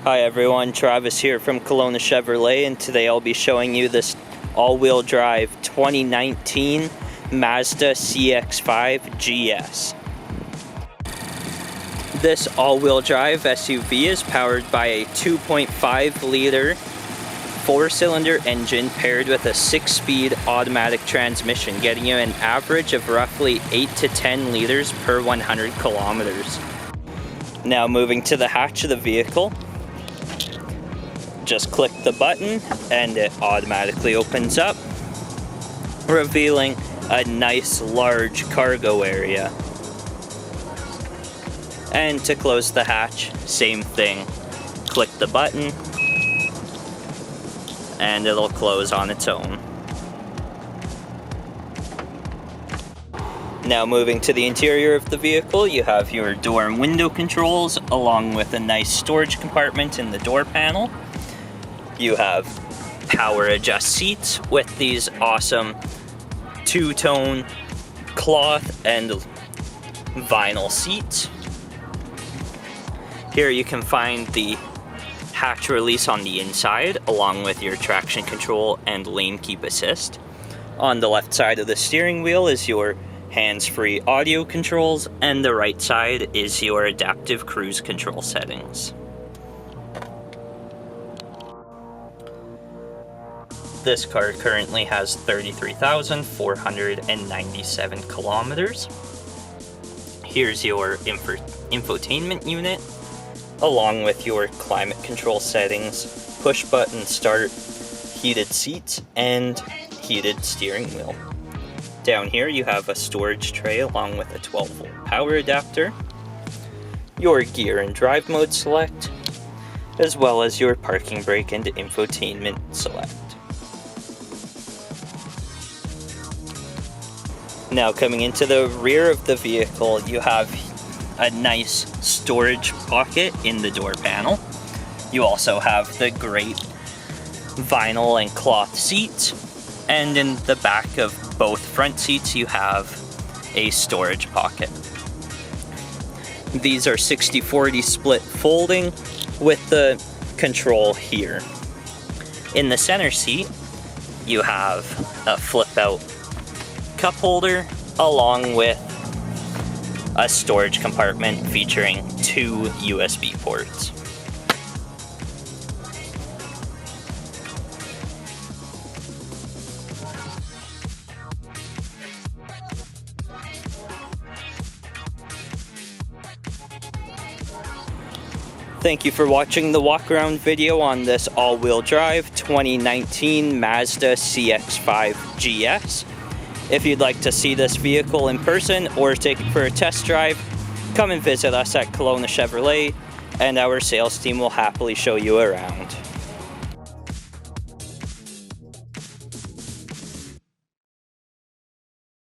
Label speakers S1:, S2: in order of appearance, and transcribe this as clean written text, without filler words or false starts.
S1: Hi everyone, Travis here from Kelowna Chevrolet, and today I'll be showing you this all-wheel drive 2019 Mazda CX-5 GS. This all-wheel drive SUV is powered by a 2.5 liter 4-cylinder engine paired with a 6-speed automatic transmission, getting you an average of roughly 8 to 10 liters per 100 kilometers. Now moving to the hatch of the vehicle, just click the button and it automatically opens up, revealing a nice large cargo area. And to close the hatch, same thing. Click the button and it'll close on its own. Now moving to the interior of the vehicle, you have your door and window controls along with a nice storage compartment in the door panel. You have power adjust seats with these awesome two-tone cloth and vinyl seats. Here you can find the hatch release on the inside along with your traction control and lane keep assist. On the left side of the steering wheel is your hands-free audio controls, and the right side is your adaptive cruise control settings. This car currently has 33,497 kilometers. Here's your infotainment unit, along with your climate control settings, push button start, heated seats, and heated steering wheel. Down here you have a storage tray along with a 12-volt power adapter, your gear and drive mode select, as well as your parking brake and infotainment select. Now coming into the rear of the vehicle, you have a nice storage pocket in the door panel. You also have the great vinyl and cloth seats, and in the back of both front seats you have a storage pocket. These are 60/40 split folding with the control here. In the center seat you have a flip out cup holder along with a storage compartment featuring 2 USB ports. Thank you for watching the walk around video on this all-wheel drive 2019 Mazda CX-5 GS. If you'd like to see this vehicle in person or take it for a test drive, come and visit us at Kelowna Chevrolet, and our sales team will happily show you around.